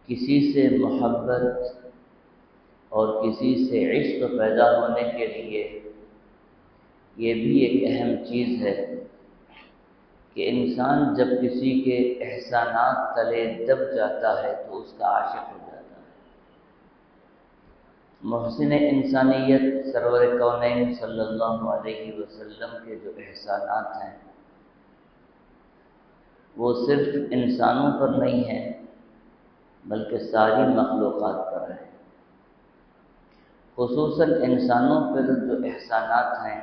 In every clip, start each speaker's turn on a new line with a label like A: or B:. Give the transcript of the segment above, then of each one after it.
A: کسی سے محبت اور کسی سے عشق پیدا ہونے کے لیے یہ بھی ایک اہم چیز ہے کہ انسان جب کسی کے احسانات تلے دب جاتا ہے تو اس کا عاشق ہو جاتا ہے۔ محسن انسانیت سرور کونین صلی اللہ علیہ وسلم کے جو احسانات ہیں وہ صرف انسانوں پر نہیں ہیں بلکہ ساری مخلوقات پر ہیں۔ خصوصاً انسانوں پر جو احسانات ہیں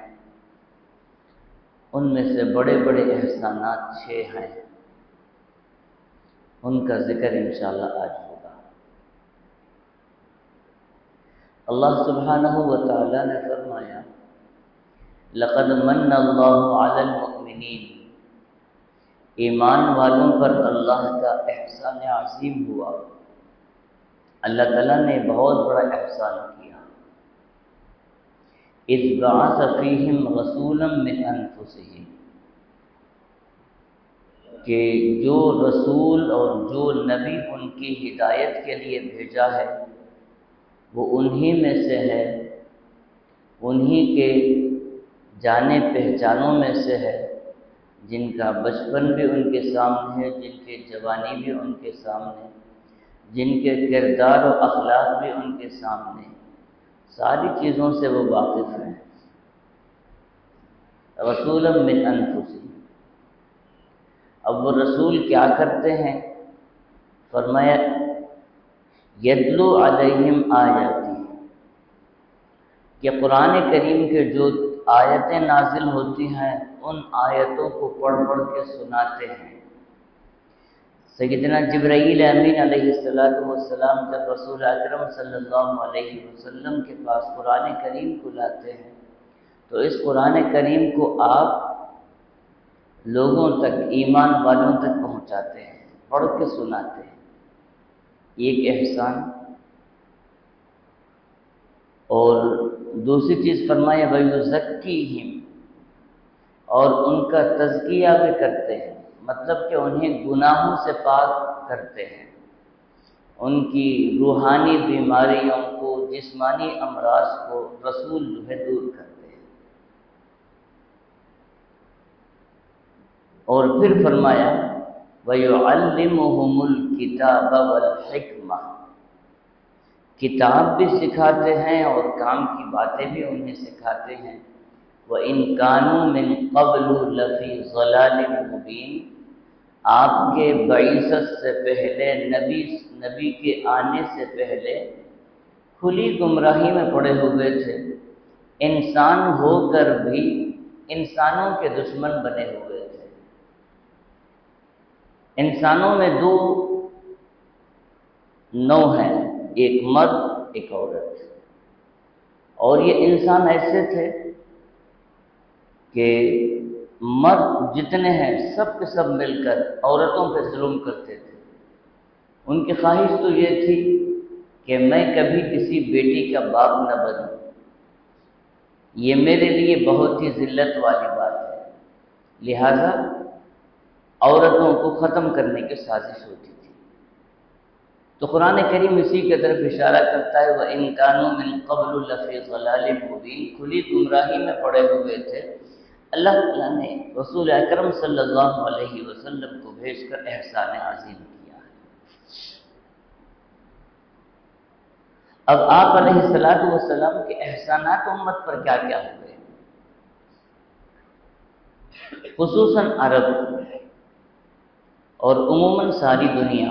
A: ان میں سے بڑے بڑے احسانات 6 ہیں، ان کا ذکر انشاءاللہ آج ہوگا۔ اللہ سبحانہ و تعالی نے فرمایا لقد من اللہ علی المؤمنین، ایمان والوں پر اللہ کا احسان عظیم ہوا، اللہ تعالیٰ نے بہت بڑا احسان کیا۔ اذ بعث فیہم رسولا من انفسہم، کہ جو رسول اور جو نبی ان کی ہدایت کے لیے بھیجا ہے وہ انہی میں سے ہے، انہی کے جانے پہچانوں میں سے ہے، جن کا بچپن بھی ان کے سامنے ہے، جن کی جوانی بھی ان کے سامنے، جن کے کردار و اخلاق بھی ان کے سامنے، ساری چیزوں سے وہ واقف ہیں۔ رسولا من انفسہم، اب وہ رسول کیا کرتے ہیں؟ فرمایا یتلو علیہم آیاتی، کہ قرآن کریم کے جو آیتیں نازل ہوتی ہیں ان آیتوں کو پڑھ پڑھ کے سناتے ہیں۔ سیدنا جبرائیل امین علیہ السلام جب رسول اکرم صلی اللہ علیہ وسلم کے پاس قرآن کریم کو لاتے ہیں تو اس قرآن کریم کو آپ لوگوں تک، ایمان والوں تک پہنچاتے ہیں، پڑھ کے سناتے ہیں، ایک احسان۔ اور دوسری چیز فرمایا وَيُزَكِّيهِمْ، اور ان کا تزکیہ بھی کرتے ہیں، مطلب کہ انہیں گناہوں سے پاک کرتے ہیں، ان کی روحانی بیماریوں کو، جسمانی امراض کو رسول جو ہے دور کرتے ہیں۔ اور پھر فرمایا وَيُعَلِّمُهُمُ الْكِتَابَ وَالْحِكْمَةَ، کتاب بھی سکھاتے ہیں اور کام کی باتیں بھی انہیں سکھاتے ہیں۔ وَإِن كَانُوا مِن قَبْلُ لَفِي ضَلَالٍ مُبِينٍ، آپ کے بعثت سے پہلے، نبی کے آنے سے پہلے کھلی گمراہی میں پڑے ہوئے تھے، انسان ہو کر بھی انسانوں کے دشمن بنے ہوئے تھے۔ انسانوں میں 2 نوع ہیں، ایک مرد ایک عورت، اور یہ انسان ایسے تھے کہ مرد جتنے ہیں سب کے سب مل کر عورتوں پہ ظلم کرتے تھے۔ ان کی خواہش تو یہ تھی کہ میں کبھی کسی بیٹی کا باپ نہ بنوں، یہ میرے لیے بہت ہی ذلت والی بات ہے، لہذا عورتوں کو ختم کرنے کی سازش ہوتی تھی۔ تو قرآن کریم اسی کی طرف اشارہ کرتا ہے وَإِن كَانُوا مِن قَبْلُ لَفِي ضَلَالٍ مُبِينٍ، کھلی گمراہی میں پڑے ہوئے تھے۔ اللہ تعالیٰ نے رسول اکرم صلی اللہ علیہ وسلم کو بھیج کر احسان عظیم کیا ہے۔ اب آپ علیہ السلام کے احسانات امت پر کیا کیا ہوئے، خصوصاً عرب اور عموماً ساری دنیا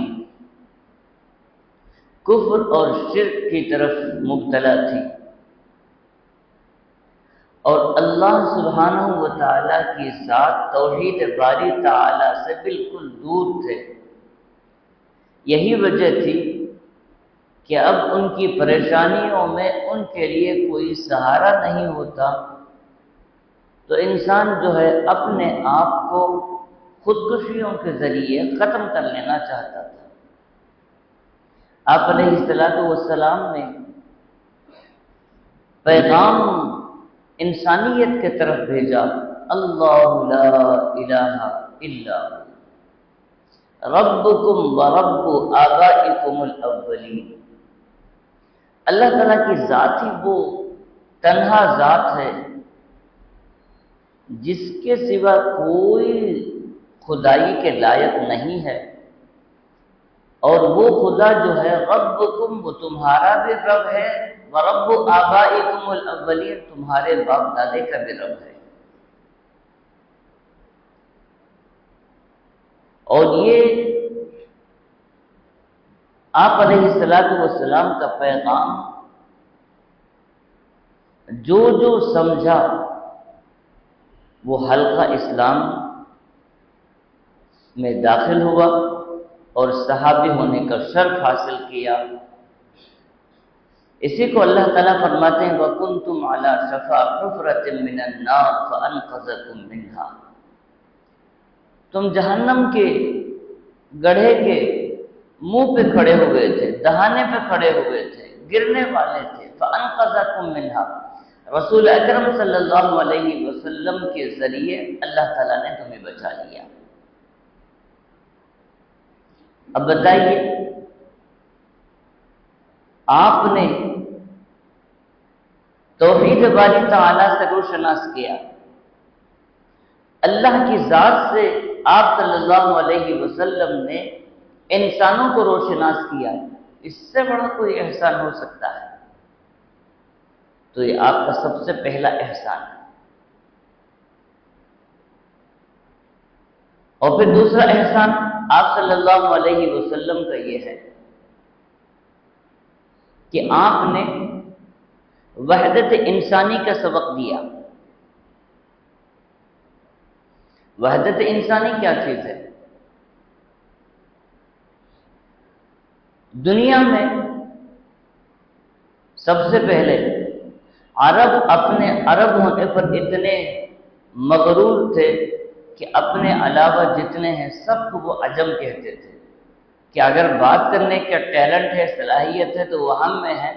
A: کفر اور شرک کی طرف مبتلا تھی، اور اللہ سبحانہ و تعالیٰ کی ذات توحید باری تعالیٰ سے بالکل دور تھے۔ یہی وجہ تھی کہ اب ان کی پریشانیوں میں ان کے لیے کوئی سہارا نہیں ہوتا، تو انسان جو ہے اپنے آپ کو خودکشیوں کے ذریعے ختم کر لینا چاہتا تھا۔ آپ علیہ السلام نے پیغام انسانیت کے طرف بھیجا، اللہ لا الہ الا ہو، ربکم ورب آبائکم الاولین۔ اللہ تعالیٰ کی ذات ہی وہ تنہا ذات ہے جس کے سوا کوئی خدائی کے لائق نہیں ہے، اور وہ خدا جو ہے ربکم، وہ تمہارا بھی رب ہے، ورب آبائکم الاولین، تمہارے باپ دادے کا بھی رب ہے۔ اور یہ آپ علیہ السلام کا پیغام جو جو سمجھا وہ حلقہ اسلام میں داخل ہوا اور صحابی ہونے کا شرف حاصل کیا۔ اسی کو اللہ تعالیٰ فرماتے ہیں وَكُنْتُمْ عَلَى شَفَا حُفْرَةٍ مِّنَ النَّارِ فَأَنْقَذَكُم مِّنْهَا، تم جہنم کے گڑھے کے منہ پہ کھڑے ہوئے تھے، دہانے پہ کھڑے ہوئے تھے، گرنے والے تھے، فَأَنْقَذَكُم مِّنْهَا، رسول اکرم صلی اللہ علیہ وسلم کے ذریعے اللہ تعالیٰ نے تمہیں بچا لیا۔ اب بتائیے، آپ نے توحید باری تعالیٰ سے روشناس کیا، اللہ کی ذات سے آپ صلی اللہ علیہ وسلم نے انسانوں کو روشناس کیا، اس سے بڑا کوئی احسان ہو سکتا ہے؟ تو یہ آپ کا سب سے پہلا احسان ہے۔ اور پھر دوسرا احسان آپ صلی اللہ علیہ وسلم کا یہ ہے کہ آپ نے وحدت انسانی کا سبق دیا۔ وحدت انسانی کیا چیز ہے؟ دنیا میں سب سے پہلے عرب اپنے عرب ہونے پر اتنے مغرور تھے کہ اپنے علاوہ جتنے ہیں سب کو وہ عجم کہتے تھے، کہ اگر بات کرنے کا ٹیلنٹ ہے، صلاحیت ہے تو وہ ہم میں ہے،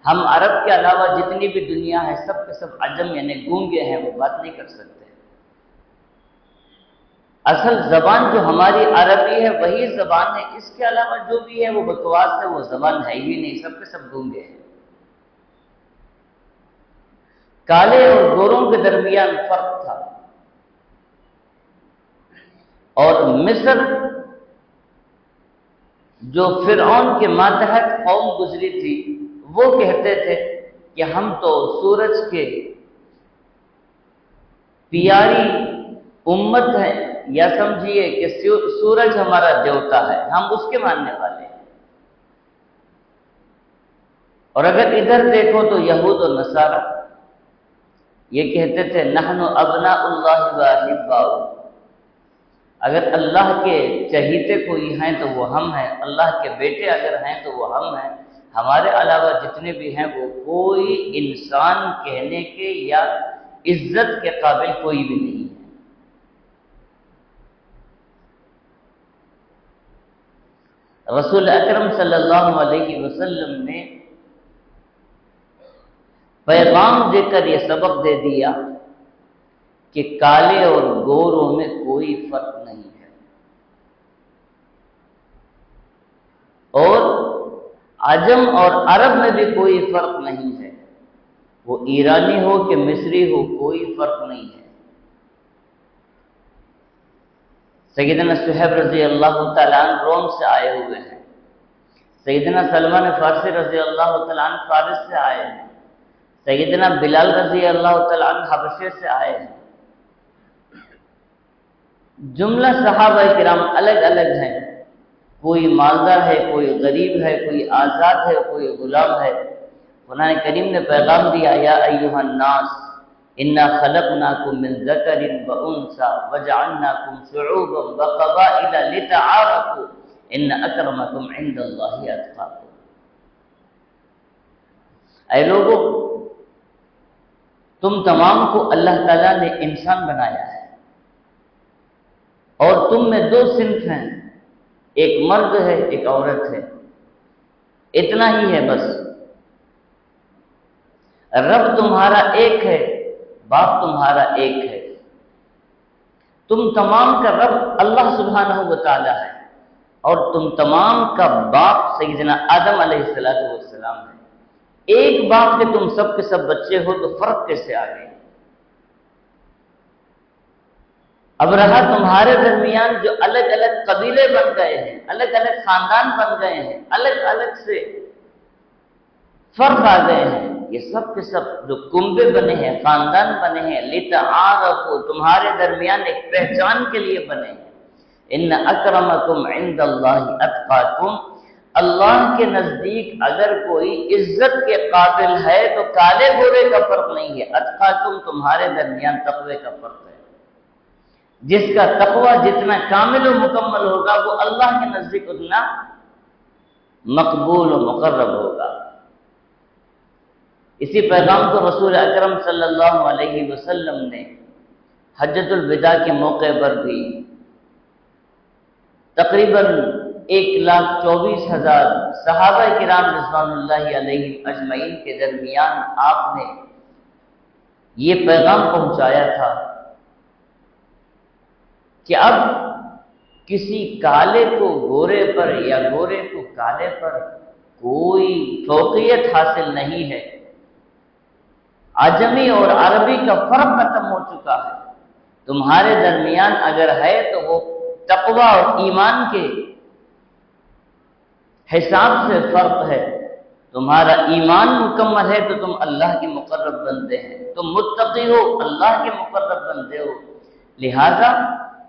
A: ہم عرب کے علاوہ جتنی بھی دنیا ہے سب کے سب عجم یعنی گونگے ہیں، وہ بات نہیں کر سکتے۔ اصل زبان جو ہماری عربی ہے وہی زبان ہے، اس کے علاوہ جو بھی ہے وہ بکواس ہے، وہ زبان ہے ہی نہیں، سب کے سب گونگے ہیں۔ کالے اور گوروں کے درمیان فرق تھا، اور مصر جو فرعون کے ماتحت قوم گزری تھی وہ کہتے تھے کہ ہم تو سورج کے پیاری امت ہیں، یا سمجھیے کہ سورج ہمارا دیوتا ہے، ہم اس کے ماننے والے ہیں۔ اور اگر ادھر دیکھو تو یہود و نصارہ یہ کہتے تھے نحن ابناء اللہ و احباؤہ، اگر اللہ کے چہیتے کوئی ہیں تو وہ ہم ہیں، اللہ کے بیٹے اگر ہیں تو وہ ہم ہیں، ہمارے علاوہ جتنے بھی ہیں وہ کوئی انسان کہنے کے یا عزت کے قابل کوئی بھی نہیں ہے۔ رسول اکرم صلی اللہ علیہ وسلم نے پیغام دے کر یہ سبق دے دیا کہ کالے اور گوروں میں کوئی فرق نہیں ہے، اور عجم اور عرب میں بھی کوئی فرق نہیں ہے، وہ ایرانی ہو کہ مصری ہو کوئی فرق نہیں ہے۔ سیدنا صہیب رضی اللہ تعالیٰ عنہ روم سے آئے ہوئے ہیں، سیدنا سلمان فارسی رضی اللہ تعالیٰ عنہ فارس سے آئے ہیں، سیدنا بلال رضی اللہ تعالیٰ عنہ حبشے سے آئے ہیں۔ جملہ صحابہ کرام الگ الگ ہیں، کوئی مالدار ہے، کوئی غریب ہے، کوئی آزاد ہے، کوئی غلام ہے۔ قرآن کریم نے پیغام دیا یا ایھا الناس انا خلقناکم من ذکر وانثی وجعلناکم شعوبا وقبائل لتعارفوا ان اکرمکم عند اللہ اتقاکم۔ اے لوگو، تم تمام کو اللہ تعالیٰ نے انسان بنایا ہے، اور تم میں دو صنف ہیں، ایک مرد ہے ایک عورت ہے، اتنا ہی ہے بس۔ رب تمہارا ایک ہے، باپ تمہارا ایک ہے، تم تمام کا رب اللہ سبحانہ و تعالی ہے، اور تم تمام کا باپ سیدنا آدم علیہ السلام ہے، ایک باپ کے تم سب کے سب بچے ہو، تو فرق کیسے آ گئے؟ اب رہا تمہارے درمیان جو الگ الگ قبیلے بن گئے ہیں، الگ الگ خاندان بن گئے ہیں، الگ الگ سے فرق آ گئے ہیں، یہ سب کے سب جو کنبے بنے ہیں، خاندان بنے ہیں، لتعارفوا، تمہارے درمیان ایک پہچان کے لیے بنے ہیں۔ ان اکرمکم عند اللہ اتقاکم، اللہ کے نزدیک اگر کوئی عزت کے قابل ہے تو کالے گورے کا فرق نہیں ہے، اتقاکم تمہارے درمیان تقوی کا فرق ہے۔ جس کا تقوی جتنا کامل و مکمل ہوگا وہ اللہ کے نزدیک اتنا مقبول و مقرب ہوگا۔ اسی پیغام کو رسول اکرم صلی اللہ علیہ وسلم نے حجۃ الوداع کے موقع پر بھی تقریباً 1,24,000 صحابہ کرام رضوان اللہ علیہم اجمعین کے درمیان آپ نے یہ پیغام پہنچایا تھا کہ اب کسی کالے کو گورے پر یا گورے کو کالے پر کوئی فوقیت حاصل نہیں ہے، عجمی اور عربی کا فرق ختم ہو چکا ہے۔ تمہارے درمیان اگر ہے تو وہ تقوی اور ایمان کے حساب سے فرق ہے۔ تمہارا ایمان مکمل ہے تو تم اللہ کے مقرب بندے ہیں، تم متقی ہو، اللہ کے مقرب بندے ہو، لہذا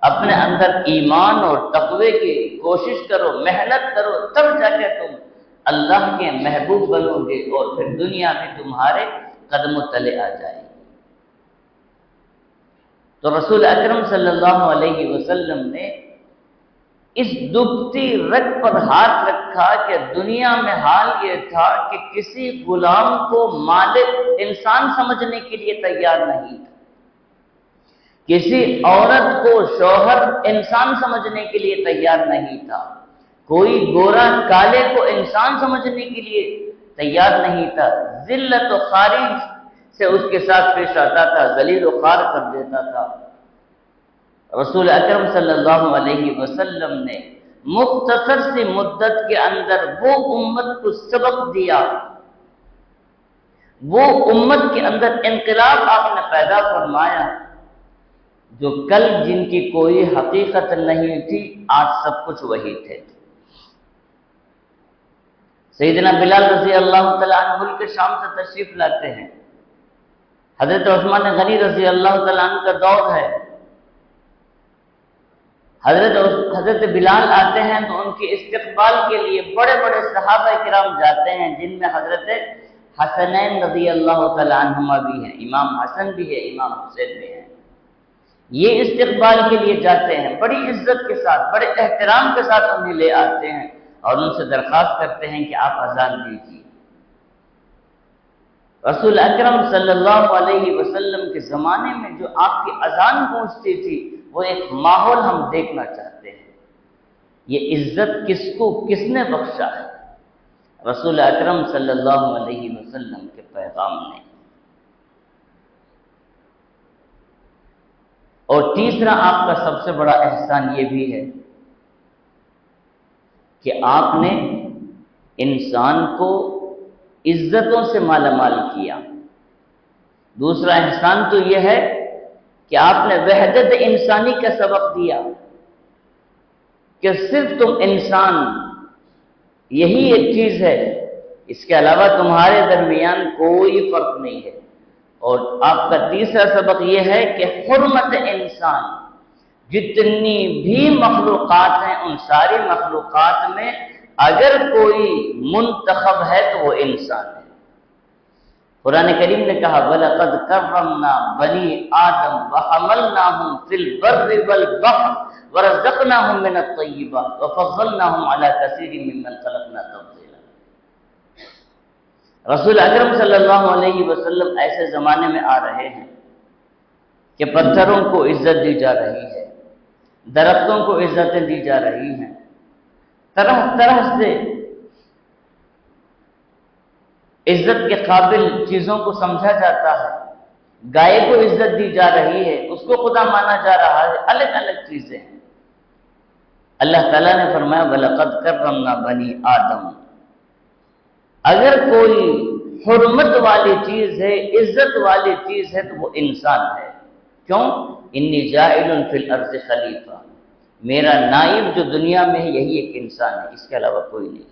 A: اپنے اندر ایمان اور تقوی کی کوشش کرو، محنت کرو، تب جا کے تم اللہ کے محبوب بنو گے اور پھر دنیا میں تمہارے قدم و تلے آ جائے گی۔ تو رسول اکرم صلی اللہ علیہ وسلم نے اس دبتی رگ پر ہاتھ رکھا کہ دنیا میں حال یہ تھا کہ کسی غلام کو مالک انسان سمجھنے کے لیے تیار نہیں تھا، کسی عورت کو شوہر انسان سمجھنے کے لیے تیار نہیں تھا، کوئی گورا کالے کو انسان سمجھنے کے لیے تیار نہیں تھا، ذلت و خواری سے اس کے ساتھ پیش آتا تھا، ذلیل و خوار کر دیتا تھا۔ رسول اکرم صلی اللہ علیہ وسلم نے مختصر سی مدت کے اندر وہ امت کو سبق دیا، وہ امت کے اندر انقلاب آپ نے پیدا فرمایا، جو کل جن کی کوئی حقیقت نہیں تھی آج سب کچھ وہی تھے۔ سیدنا بلال رضی اللہ تعالیٰ عنہ ملک شام سے تشریف لاتے ہیں، حضرت عثمان غنی رضی اللہ تعالیٰ عنہ کا دور ہے، حضرت بلال آتے ہیں تو ان کے استقبال کے لیے بڑے بڑے صحابہ کرام جاتے ہیں، جن میں حضرت حسنین رضی اللہ تعالیٰ عنہما بھی ہیں، امام حسن بھی ہے، امام حسین بھی ہیں، یہ استقبال کے لیے جاتے ہیں، بڑی عزت کے ساتھ، بڑے احترام کے ساتھ انہیں لے آتے ہیں اور ان سے درخواست کرتے ہیں کہ آپ اذان دیجیے۔ رسول اکرم صلی اللہ علیہ وسلم کے زمانے میں جو آپ کی اذان پہنچتی تھی وہ ایک ماحول ہم دیکھنا چاہتے ہیں، یہ عزت کس نے بخشا ہے؟ رسول اکرم صلی اللہ علیہ وسلم کے پیغام نے۔ اور تیسرا آپ کا سب سے بڑا احسان یہ بھی ہے کہ آپ نے انسان کو عزتوں سے مالا مال کیا۔ دوسرا احسان تو یہ ہے کہ آپ نے وحدت انسانی کا سبق دیا کہ صرف تم انسان، یہی ایک چیز ہے، اس کے علاوہ تمہارے درمیان کوئی فرق نہیں ہے۔ اور آپ کا تیسرا سبق یہ ہے کہ حرمت انسان، جتنی بھی مخلوقات ہیں ان ساری مخلوقات میں اگر کوئی منتخب ہے تو وہ انسان ہے۔ قرآن کریم نے کہا وَلَقَدْ كَرَّمْنَا بَنِي آدَمَ وَحَمَلْنَاهُمْ فِي الْبَرِّ وَالْبَحْرِ وَرَزَقْنَاهُمْ مِنَ الطَّيِّبَاتِ وَفَضَّلْنَاهُمْ عَلَى كَثِيرٍ مِّمَّنْ خَلَقْنَا تَفْضِيلًا۔ رسول اکرم صلی اللہ علیہ وسلم ایسے زمانے میں آ رہے ہیں کہ پتھروں کو عزت دی جا رہی ہے، درختوں کو عزتیں دی جا رہی ہیں، طرح طرح سے عزت کے قابل چیزوں کو سمجھا جاتا ہے، گائے کو عزت دی جا رہی ہے، اس کو خدا مانا جا رہا ہے، الگ الگ چیزیں ہیں۔ اللہ تعالیٰ نے فرمایا وَلَقَدْ كَرَّمْنَا بَنِي آدم، اگر کوئی حرمت والی چیز ہے، عزت والی چیز ہے تو وہ انسان ہے۔ کیوں؟ انی جاعل فی الارض خلیفہ، میرا نائب جو دنیا میں ہے یہی ایک انسان ہے، اس کے علاوہ کوئی نہیں۔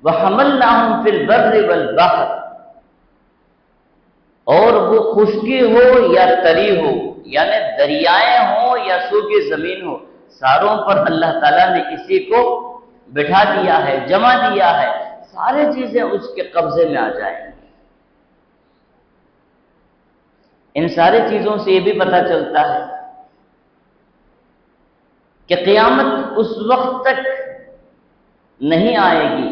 A: وَحَمَلْنَاهُمْ فِي الْبَرِّ وَالْبَحْرِ، اور وہ خشکی ہو یا تری ہو، یعنی دریائیں ہوں یا سوکھی زمین ہو، ساروں پر اللہ تعالیٰ نے اسی کو بٹھا دیا ہے، جمع دیا ہے، سارے چیزیں اس کے قبضے میں آ جائیں گی۔ ان ساری چیزوں سے یہ بھی پتہ چلتا ہے کہ قیامت اس وقت تک نہیں آئے گی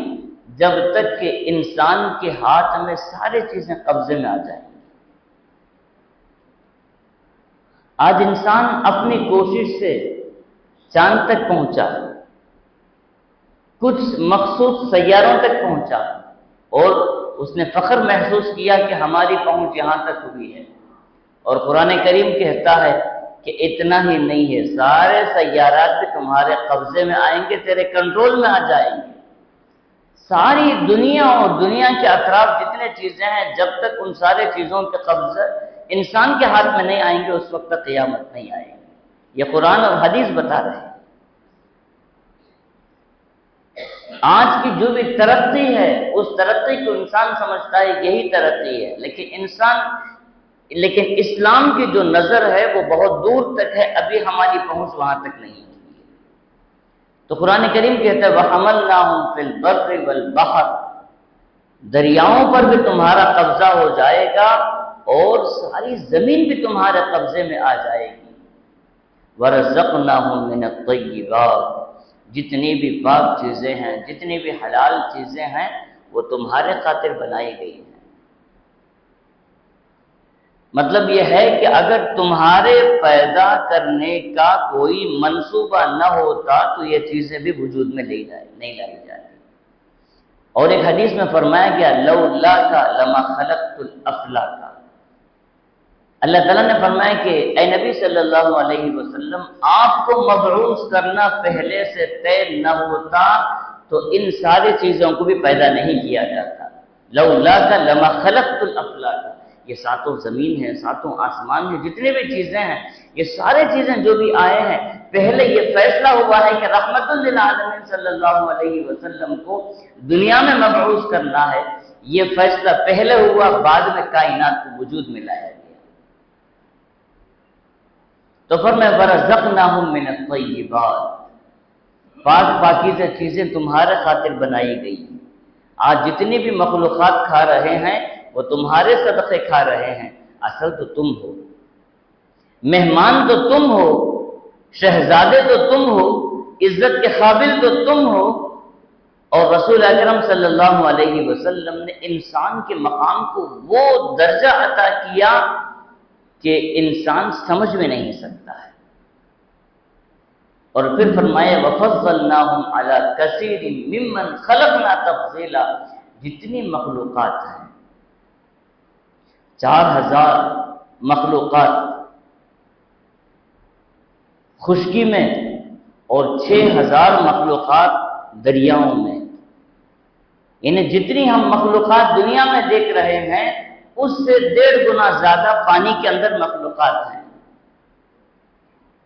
A: جب تک کہ انسان کے ہاتھ میں ساری چیزیں قبضے میں آ جائیں گی۔ آج انسان اپنی کوشش سے چاند تک پہنچا، کچھ مخصوص سیاروں تک پہنچا، اور اس نے فخر محسوس کیا کہ ہماری پہنچ یہاں تک ہوئی ہے، اور قرآن کریم کہتا ہے کہ اتنا ہی نہیں ہے، سارے سیارات بھی تمہارے قبضے میں آئیں گے، تیرے کنٹرول میں آ جائیں گے۔ ساری دنیا اور دنیا کے اطراف جتنے چیزیں ہیں، جب تک ان سارے چیزوں کے قبضے انسان کے ہاتھ میں نہیں آئیں گے اس وقت تک قیامت نہیں آئے گی۔ یہ قرآن اور حدیث بتا رہے ہیں۔ آج کی جو بھی ترقی ہے اس ترقی کو انسان سمجھتا ہے یہی ترقی ہے، لیکن اسلام کی جو نظر ہے وہ بہت دور تک ہے، ابھی ہماری پہنچ وہاں تک نہیں ہے۔ تو قرآن کریم کہتا ہے وَحَمَلْنَاهُمْ فِي الْبَرِّ وَالْبَحْرِ، دریاؤں پر بھی تمہارا قبضہ ہو جائے گا اور ساری زمین بھی تمہارے قبضے میں آ جائے گی۔ وَرَزَقْنَاهُمْ مِنَ الطَّيِّبَاتِ، جتنی بھی پاک چیزیں ہیں، جتنی بھی حلال چیزیں ہیں وہ تمہارے خاطر بنائی گئی ہیں۔ مطلب یہ ہے کہ اگر تمہارے پیدا کرنے کا کوئی منصوبہ نہ ہوتا تو یہ چیزیں بھی وجود میں نہیں لائی جاتی۔ اور ایک حدیث میں فرمایا گیا لولاک لما خلقت الافلاک، اللہ تعالیٰ نے فرمایا کہ اے نبی صلی اللہ علیہ وسلم، آپ کو مبعوث کرنا پہلے سے طے نہ ہوتا تو ان ساری چیزوں کو بھی پیدا نہیں کیا جاتا۔ لولاک لما خلقت الافلاک، یہ ساتوں زمین ہے، ساتوں آسمان ہے، جتنی بھی چیزیں ہیں، یہ سارے چیزیں جو بھی آئے ہیں، پہلے یہ فیصلہ ہوا ہے کہ رحمت للعالمین صلی اللہ علیہ وسلم کو دنیا میں مبعوث کرنا ہے۔ یہ فیصلہ پہلے ہوا، بعد میں کائنات کو وجود میں لایا گیا۔ تو فرمایا وَرَزَقْنَاهُمْ مِنَ الطَّيِّبَاتِ، پاک پاکیزہ چیزیں تمہارے خاطر بنائی گئی ہیں۔ آج جتنی بھی مخلوقات کھا رہے ہیں وہ تمہارے صدقے کھا رہے ہیں، اصل تو تم ہو، مہمان تو تم ہو، شہزادے تو تم ہو، عزت کے قابل تو تم ہو۔ اور رسول اکرم صلی اللہ علیہ وسلم نے انسان کے مقام کو وہ درجہ عطا کیا کہ انسان سمجھ میں نہیں سکتا ہے۔ اور پھر فرمایا وَفَضَّلْنَاهُمْ عَلَى كَثِيرٍ مِّمَّنْ خَلَقْنَا تَفْضِيلًا، جتنی مخلوقات ہیں، 4000 مخلوقات خشکی میں اور 6000 مخلوقات دریاؤں میں، یعنی جتنی ہم مخلوقات دنیا میں دیکھ رہے ہیں اس سے 1.5 گنا زیادہ پانی کے اندر مخلوقات ہیں۔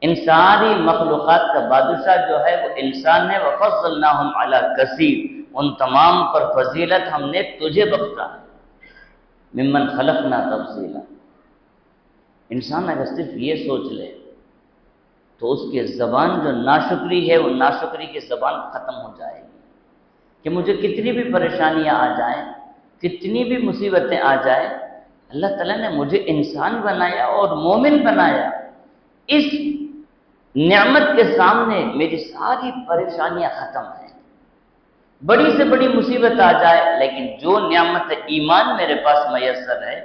A: ان ساری مخلوقات کا بادشاہ جو ہے وہ انسان ہے۔ وَفَضَّلْنَاهُمْ عَلَى كَثِيرٍ، ان تمام پر فضیلت ہم نے تجھے بخشا ہے۔ ممن خلقنا تفضیلا، انسان اگر صرف یہ سوچ لے تو اس کی زبان جو ناشکری ہے وہ ناشکری کی زبان ختم ہو جائے گی کہ مجھے کتنی بھی پریشانیاں آ جائیں، کتنی بھی مصیبتیں آ جائیں، اللہ تعالیٰ نے مجھے انسان بنایا اور مومن بنایا، اس نعمت کے سامنے میری ساری پریشانیاں ختم ہیں۔ بڑی سے بڑی مصیبت آ جائے لیکن جو نعمت ایمان میرے پاس میسر ہے،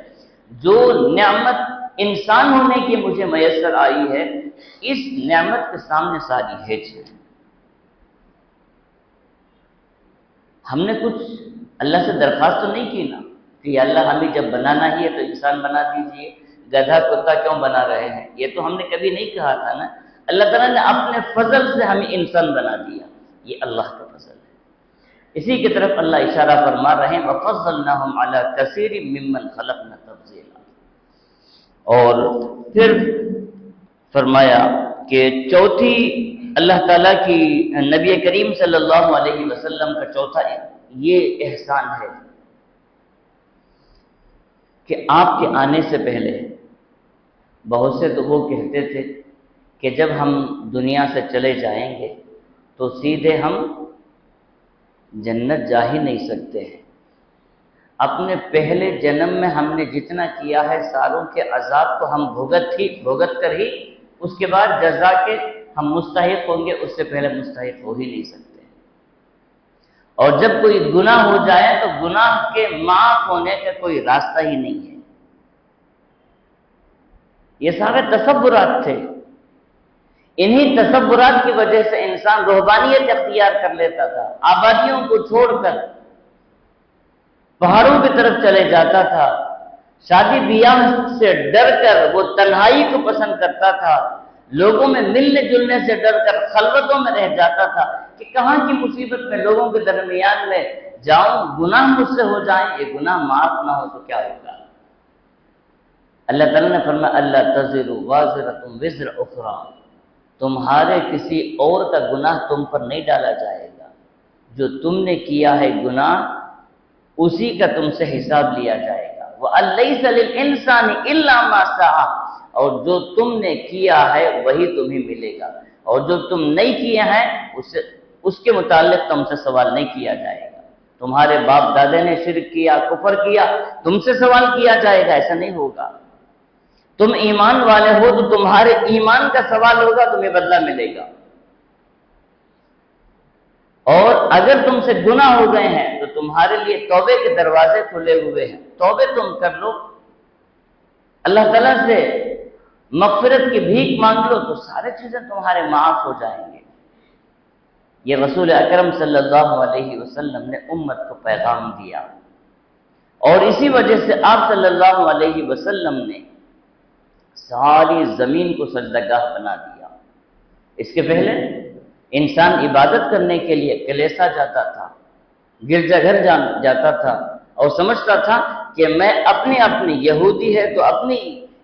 A: جو نعمت انسان ہونے کی مجھے میسر آئی ہے، اس نعمت کے سامنے ساری ہیچ ہے۔ ہم نے کچھ اللہ سے درخواست تو نہیں کی نا کہ یا اللہ ہمیں جب بنانا ہی ہے تو انسان بنا دیجئے، گدھا کتا کیوں بنا رہے ہیں، یہ تو ہم نے کبھی نہیں کہا تھا نا۔ اللہ تعالیٰ نے اپنے فضل سے ہمیں انسان بنا دیا، یہ اللہ کا فضل ہے۔ اسی کی طرف اللہ اشارہ فرما رہے ہیں وَفَضَّلْنَاهُمْ عَلَىٰ كَثِيرٍ مِّمَّنْ خَلَقْنَا تَفْضِيلًا، اور پھر فرمایا کہ چوتھی اللہ تعالیٰ کی نبی کریم صلی اللہ علیہ وسلم کا چوتھا یہ احسان ہے کہ آپ کے آنے سے پہلے بہت سے تو وہ کہتے تھے کہ جب ہم دنیا سے چلے جائیں گے تو سیدھے ہم جنت جا ہی نہیں سکتے ہیں، اپنے پہلے جنم میں ہم نے جتنا کیا ہے ساروں کے عذاب کو ہم بھگت کر ہی اس کے بعد جزا کے ہم مستحق ہوں گے، اس سے پہلے مستحق ہو ہی نہیں سکتے۔ اور جب کوئی گناہ ہو جائے تو گناہ کے معاف ہونے کا کوئی راستہ ہی نہیں ہے۔ یہ سارے تصورات تھے، انہی تصورات کی وجہ سے انسان روحانیت اختیار کر لیتا تھا، آبادیوں کو چھوڑ کر پہاڑوں کی طرف چلے جاتا تھا، شادی بیاہ سے ڈر کر وہ تنہائی کو پسند کرتا تھا، لوگوں میں ملنے جلنے سے ڈر کر خلوتوں میں رہ جاتا تھا کہ کہاں کی مصیبت میں لوگوں کے درمیان میں جاؤں، گناہ مجھ سے ہو جائیں، یہ گناہ معاف نہ ہو تو کیا ہوگا۔ اللہ تعالیٰ نے فرمایا اللہ تزر وازرۃ وزر اخری، تمہارے کسی اور کا گناہ تم پر نہیں ڈالا جائے گا، جو تم نے کیا ہے گناہ اسی کا تم سے حساب لیا جائے گا۔ وَأَلَّيْسَ لِلْإِنسَانِ إِلَّا مَا سَعَىٰ، اور جو تم نے کیا ہے وہی تمہیں ملے گا، اور جو تم نہیں کیے ہیں اس کے متعلق تم سے سوال نہیں کیا جائے گا۔ تمہارے باپ دادے نے شرک کیا، کفر کیا، تم سے سوال کیا جائے گا، ایسا نہیں ہوگا۔ تم ایمان والے ہو تو تمہارے ایمان کا سوال ہوگا، تمہیں بدلہ ملے گا۔ اور اگر تم سے گناہ ہو گئے ہیں تو تمہارے لیے توبے کے دروازے کھلے ہوئے ہیں، توبے تم کر لو، اللہ تعالیٰ سے مغفرت کی بھیک مانگ لو تو سارے چیزیں تمہارے معاف ہو جائیں گے۔ یہ رسول اکرم صلی اللہ علیہ وسلم نے امت کو پیغام دیا، اور اسی وجہ سے آپ صلی اللہ علیہ وسلم نے ساری زمین کو سجدہ گاہ بنا دیا۔ اس کے پہلے انسان عبادت کرنے کے لیے کلیسا جاتا تھا، گرجا گھر جاتا تھا اور سمجھتا تھا کہ میں اپنی یہودی ہے تو اپنی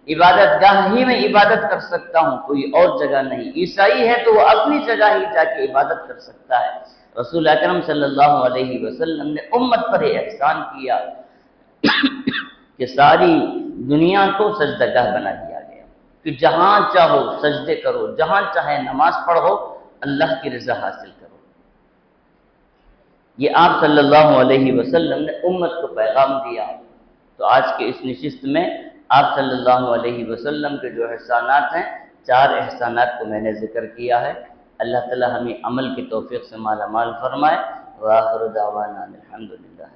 A: عبادت گاہ ہی میں عبادت کر سکتا ہوں، کوئی اور جگہ نہیں، عیسائی ہے تو وہ اپنی جگہ ہی جا کے عبادت کر سکتا ہے۔ رسول اکرم صلی اللہ علیہ وسلم نے امت پر یہ احسان کیا کہ ساری دنیا کو سجدہ گاہ بنا دیا گیا کہ جہاں چاہو سجدے کرو، جہاں چاہے نماز پڑھو، اللہ کی رضا حاصل کرو۔ یہ آپ صلی اللہ علیہ وسلم نے امت کو پیغام دیا۔ تو آج کے اس نشست میں آپ صلی اللہ علیہ وسلم کے جو احسانات ہیں، 4 احسانات کو میں نے ذکر کیا ہے۔ اللہ تعالی ہمیں عمل کی توفیق سے مالا مال فرمائے۔ وآخر دعوانا الحمدللہ۔